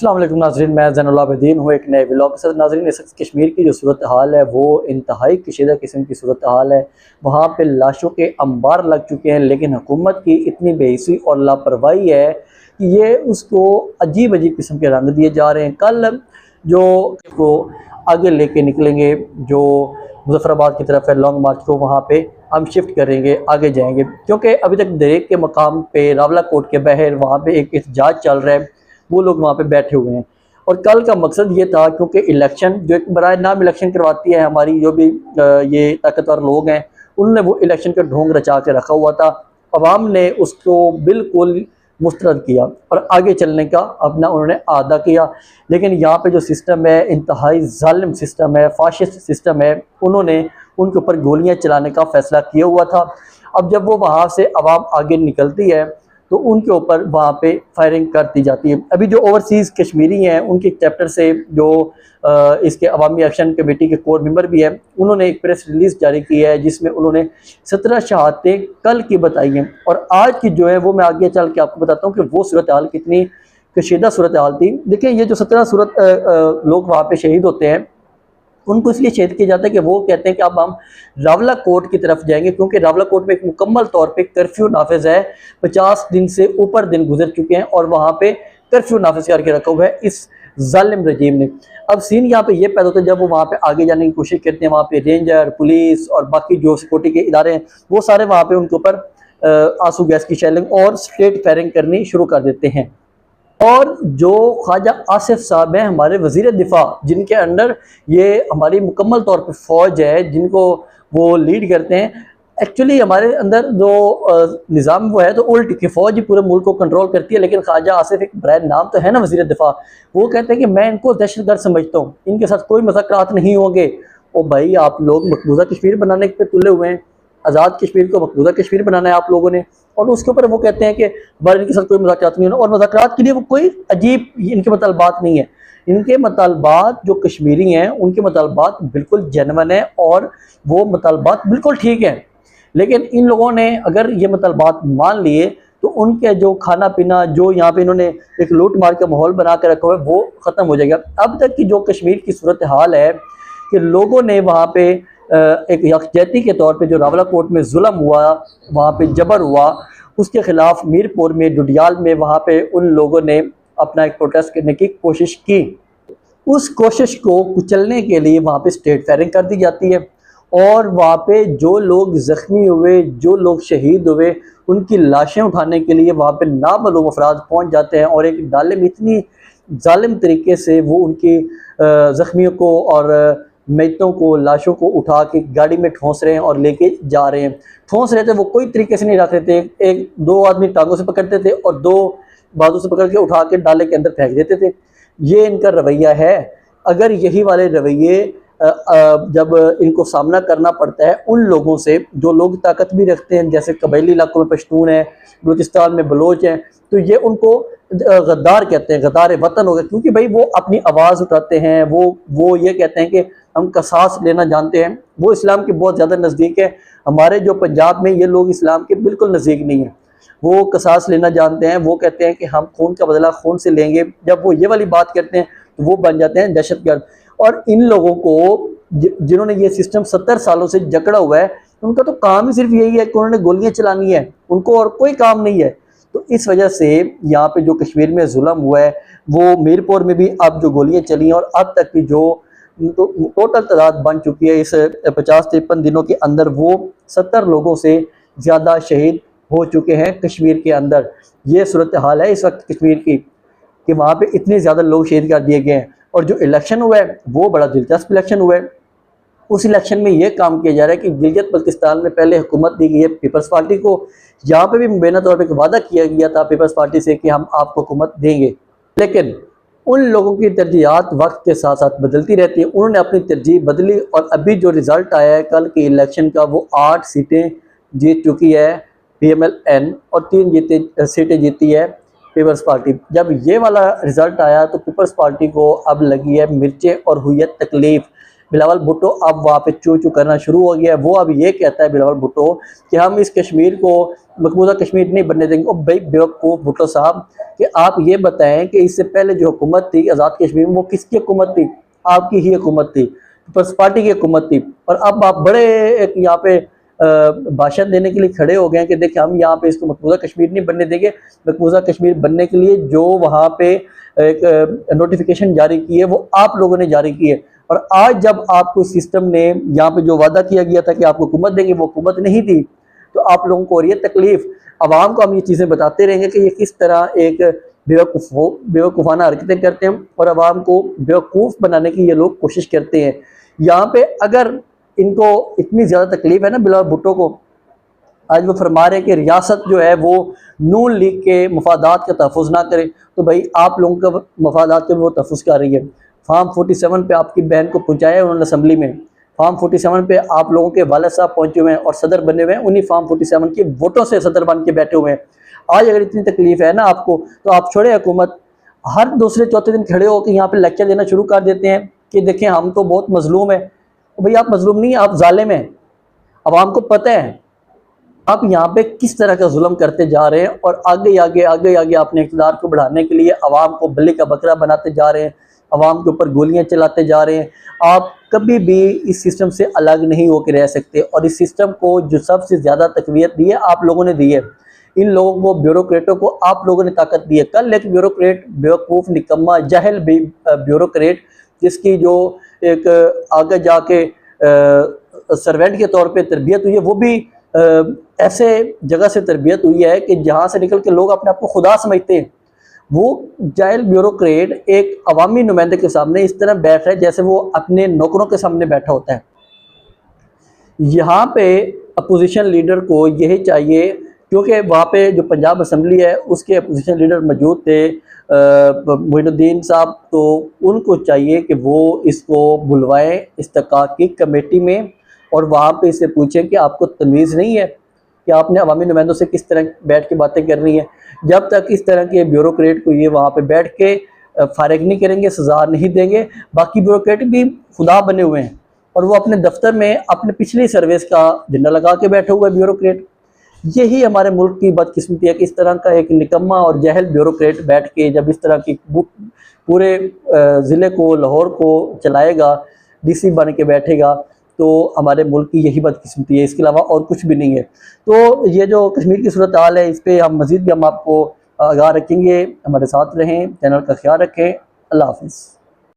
अस्सलाम वालेकुम नाज़रीन, मैं ज़ैनुल आबिदीन हूँ एक नए व्लॉग के साथ। नाज़रीन, इस वक्त कश्मीर की जो सूरत हाल है वो इंतहाई कशीदा किस्म की सूरत हाल है। वहाँ पे लाशों के अंबार लग चुके हैं, लेकिन हुकूमत की इतनी बेहिसी और लापरवाही है कि ये उसको अजीब अजीब किस्म के रंग दिए जा रहे हैं। कल जो को आगे लेके निकलेंगे, जो मुजफ्फराबाद की तरफ है लॉन्ग मार्च को, वहाँ पे हम शिफ्ट करेंगे, आगे जाएंगे, क्योंकि अभी तक दरेक के मकाम पे रावला कोट के बहर वहाँ पे एक एहतजाज चल रहा है। वो लोग वहाँ पे बैठे हुए हैं और कल का मकसद ये था, क्योंकि इलेक्शन जो एक बराए नाम इलेक्शन करवाती है हमारी जो भी ये ताकतवर लोग हैं, उन्होंने वो इलेक्शन का ढोंग रचा के रखा हुआ था। अवाम ने उसको बिल्कुल मुस्तरद किया और आगे चलने का अपना उन्होंने आदा किया। लेकिन यहाँ पे जो सिस्टम है इंतहाई जालिम सिस्टम है, फाशिस्ट सिस्टम है। उन्होंने उनके ऊपर गोलियाँ चलाने का फैसला किया हुआ था। अब जब वो वहाँ से अवाम आगे निकलती है तो उनके ऊपर वहाँ पे फायरिंग कर दी जाती है। अभी जो ओवरसीज़ कश्मीरी हैं उनके चैप्टर से जो इसके अवामी एक्शन कमेटी के कोर मेंबर भी हैं, उन्होंने एक प्रेस रिलीज़ जारी की है जिसमें उन्होंने 17 शहादतें कल की बताई हैं। और आज की जो है वो मैं आगे चल के आपको बताता हूँ कि वो सूरत हाल कितनी कशीदा सूरत हाल थी। देखिए, ये जो 17 लोग वहाँ पे शहीद होते हैं, उनको इसलिए शहीद किया जाता है कि वो कहते हैं कि अब हम रावला कोट की तरफ जाएंगे, क्योंकि रावला कोट में एक मुकम्मल तौर पे कर्फ्यू नाफिज है। 50 दिन से ऊपर दिन गुजर चुके हैं और वहाँ पे कर्फ्यू नाफिज करके रखा हुआ है इस जालिम रजीम ने। अब सीन यहाँ पे ये पैदा होता है जब वो वहाँ पे आगे जाने की कोशिश करते हैं, वहाँ पे रेंजर, पुलिस और बाकी जो सिक्योरिटी के इदारे हैं वो सारे वहाँ पे उनके ऊपर आंसू गैस की शेलिंग और स्ट्रेट फायरिंग करनी शुरू कर देते हैं। और जो ख्वाजा आसिफ साहब हैं हमारे वज़ीर दिफा, जिनके अंडर ये हमारी मुकम्मल तौर पे फ़ौज है, जिनको वो लीड करते हैं, एक्चुअली हमारे अंदर जो निज़ाम वो है तो उल्ट की फ़ौज ही पूरे मुल्क को कंट्रोल करती है। लेकिन ख्वाजा आसिफ एक ब्रांड नाम तो है ना वज़ीर दिफा, वो कहते हैं कि मैं इनको दहशतगर्द समझता हूँ, इनके साथ कोई मुज़ाकरात नहीं होंगे। ओ भाई, आप लोग मकबूजा कश्मीर बनाने पे तुले हुए हैं, आज़ाद कश्मीर को मकबूजा कश्मीर बनाना है आप लोगों ने, और उसके ऊपर वो कहते हैं कि हमारे इनके साथ कोई मुज़ाकरात नहीं होना। और मुज़ाकरात के लिए वो कोई अजीब इनके मतलबात नहीं है। इनके मतलबात जो कश्मीरी हैं उनके मतलबात बिल्कुल जेन्युइन है और वो मतलबात बिल्कुल ठीक है। लेकिन इन लोगों ने अगर ये मतलबात मान लिए तो उनके जो खाना पीना, जो यहाँ पे इन्होंने एक लूट मार का माहौल बना के रखा हुआ है, वो ख़त्म हो जाएगा। अब तक की जो कश्मीर की सूरत हाल है कि लोगों ने वहाँ पे एक यकजहती के तौर पे जो रावला कोट में जुल्म हुआ, वहाँ पे जबर हुआ, उसके ख़िलाफ़ मीरपुर में, डुडियाल में, वहाँ पे उन लोगों ने अपना एक प्रोटेस्ट करने की कोशिश की। उस कोशिश को कुचलने के लिए वहाँ पे स्ट्रेट फायरिंग कर दी जाती है और वहाँ पे जो लोग ज़ख्मी हुए, जो लोग शहीद हुए, उनकी लाशें उठाने के लिए वहाँ पे नामालूम अफराद पहुँच जाते हैं और एक इतनी जालिम तरीके से वो उनकी ज़ख्मियों को और मैतों को, लाशों को उठा के गाड़ी में ठोंस रहे हैं और लेके जा रहे हैं। ठोंस रहे थे वो कोई तरीके से नहीं रख रहे थे, एक दो आदमी टांगों से पकड़ते थे और दो बाजू से पकड़ के उठा के डाले के अंदर फेंक देते थे। ये इनका रवैया है। अगर यही वाले रवैये जब इनको सामना करना पड़ता है उन लोगों से जो लोग ताकत भी रखते हैं, जैसे कबायली इलाकों में पश्तून है, बलूचिस्तान में बलोच हैं, तो ये उनको गद्दार कहते हैं, गद्दार वतन हो गए, क्योंकि भाई वो अपनी आवाज़ उठाते हैं, वो ये कहते हैं कि हम कसास लेना जानते हैं। वो इस्लाम के बहुत ज़्यादा नज़दीक है। हमारे जो पंजाब में ये लोग इस्लाम के बिल्कुल नज़दीक नहीं है, वो कसास लेना जानते हैं। वो कहते हैं कि हम खून का बदला खून से लेंगे। जब वो ये वाली बात करते हैं तो वो बन जाते हैं दहशतगर्द। और इन लोगों को जिन्होंने ये सिस्टम 70 सालों से जकड़ा हुआ है, उनका तो काम ही सिर्फ यही है कि उन्होंने गोलियां चलानी है, उनको और कोई काम नहीं है। तो इस वजह से यहाँ पे जो कश्मीर में जुल्म हुआ है, वो मीरपुर में भी अब जो गोलियां चली हैं और अब तक की जो तो टोटल तादाद बन चुकी है इस 50-53 दिनों के अंदर, वो 70 लोगों से ज़्यादा शहीद हो चुके हैं कश्मीर के अंदर। ये सूरत हाल है इस वक्त कश्मीर की कि वहाँ पे इतने ज़्यादा लोग शहीद कर दिए गए हैं। और जो इलेक्शन हुआ है वो बड़ा दिलचस्प इलेक्शन हुआ है। उस इलेक्शन में ये काम किया जा रहा है कि गिलगित बल्तिस्तान में पहले हुकूमत दी गई है पीपल्स पार्टी को। यहाँ पे भी मुबैना तौर पर वादा किया गया था पीपल्स पार्टी से कि हम आपको हुकूमत देंगे, लेकिन उन लोगों की तरजीहात वक्त के साथ साथ बदलती रहती है। उन्होंने अपनी तरजीह बदली और अभी जो रिज़ल्ट आया है कल के इलेक्शन का, वो 8 सीटें जीत चुकी है PMLN और 3 सीटें जीती है पीपल्स पार्टी। जब ये वाला रिज़ल्ट आया तो पीपल्स पार्टी को अब लगी है मिर्चें और हुई है तकलीफ़। बिलावल भुट्टो अब वहाँ पे चू चू करना शुरू हो गया है। वो अब ये कहता है बिलावल भुट्टो कि हम इस कश्मीर को मकबूजा कश्मीर नहीं बनने देंगे। ओ भाई बेवकूफ़ भुट्टो साहब, कि आप ये बताएं कि इससे पहले जो हुकूमत थी आज़ाद कश्मीर में, वो किसकी हुकूमत थी? आपकी ही हुकूमत थी, पीपल्स पार्टी की हुकूमत थी। और अब आप बड़े एक यहाँ पे भाषण देने के लिए खड़े हो गए हैं कि देखिए हम यहाँ पे इसको मकबूजा कश्मीर नहीं बनने देंगे। मकबूजा कश्मीर बनने के लिए जो वहाँ पे एक नोटिफिकेशन जारी की है वो आप लोगों ने जारी की है। और आज जब आपको सिस्टम ने यहाँ पे जो वादा किया गया था कि आपको हुकूमत देंगे, वो हुकूमत नहीं थी, तो आप लोगों को हो रही है तकलीफ। आवाम को हम ये चीज़ें बताते रहेंगे कि ये किस तरह एक बेवकूफ़ाना हरकतें करते हैं और आवाम को बेवकूफ़ बनाने की ये लोग कोशिश करते हैं। यहाँ पे अगर इनको इतनी ज़्यादा तकलीफ है ना बिलावल भुट्टो को, आज वो फरमा रहे हैं कि रियासत जो है वो नून लीग के मफादात का तहफ़्फ़ुज़ ना करे। तो भाई आप लोगों का मफादात के वो तहफ़्फ़ुज़ कर रही है। फार्म 47 पे आपकी बहन को पहुँचाया है उन्होंने असम्बली में। फार्म 47 पे आप लोगों के वालिद साहब पहुँचे हुए हैं और सदर बने हुए हैं, उन्हीं फार्म 47 के वोटों से सदर बन के बैठे हुए हैं। आज अगर इतनी तकलीफ है ना आपको, तो आप छोड़े हुकूमत, हर दूसरे चौथे दिन खड़े होकर यहाँ पे लेक्चर देना शुरू कर देते हैं कि देखें हम तो बहुत मजलूम है। तो भाई आप मजलूम नहीं, आप जालिम हैं। आवाम को पता है आप यहाँ पे किस तरह का जुल्म करते जा रहे हैं और आगे आगे आगे आगे अपने इक़्तिदार को बढ़ाने के लिए आवाम को बल्ली का बकरा बनाते जा रहे हैं, आवाम के ऊपर गोलियां चलाते जा रहे हैं। आप कभी भी इस सिस्टम से अलग नहीं होकर रह सकते और इस सिस्टम को जो सबसे ज़्यादा तक़वियत दी है आप लोगों ने दी है। इन लोगों को, ब्यूरोक्रेटों को आप लोगों ने ताकत दी है। कल एक ब्यूरोक्रेट, बेवकूफ़, निकम्मा, जाहिल ब्यूरोक्रेट, जिसकी जो एक आगे जाके सर्वेंट के तौर पे तरबियत हुई है, वो भी ऐसे जगह से तरबियत हुई है कि जहाँ से निकल के लोग अपने आप को खुदा समझते हैं। वो जाहिल ब्यूरोक्रेट एक अवामी नुमाइंदे के सामने इस तरह बैठ रहा है जैसे वो अपने नौकरों के सामने बैठा होता है। यहाँ पे अपोजिशन लीडर को यही चाहिए, क्योंकि वहाँ पे जो पंजाब असम्बली है उसके अपोजिशन लीडर मौजूद थे मोइनुद्दीन साहब, तो उनको चाहिए कि वो इसको बुलवाएं इस्तकाकी कमेटी में और वहाँ पे इसे पूछें कि आपको तमीज़ नहीं है कि आपने अवामी नुमाइंदों से किस तरह बैठ के बातें करनी है। जब तक इस तरह के ब्यूरोक्रेट को ये वहाँ पे बैठ के फारिग नहीं करेंगे, सज़ा नहीं देंगे। बाकी ब्यूरोक्रेट भी खुदा बने हुए हैं और वो अपने दफ्तर में अपने पिछली सर्विस का झंडा लगा के बैठे हुए ब्यूरोक्रेट। यही हमारे मुल्क की बदकिस्मती है कि इस तरह का एक निकम्मा और जहल ब्यूरोक्रेट बैठ के जब इस तरह की पूरे ज़िले को, लाहौर को चलाएगा, DC बन के बैठेगा, तो हमारे मुल्क की यही बदकिस्मती है, इसके अलावा और कुछ भी नहीं है। तो ये जो कश्मीर की सूरत हाल है, इस पर हम मज़ीद भी हम आपको आगाह रखेंगे। हमारे साथ रहें, चैनल का ख्याल रखें। अल्लाह हाफ़िज़।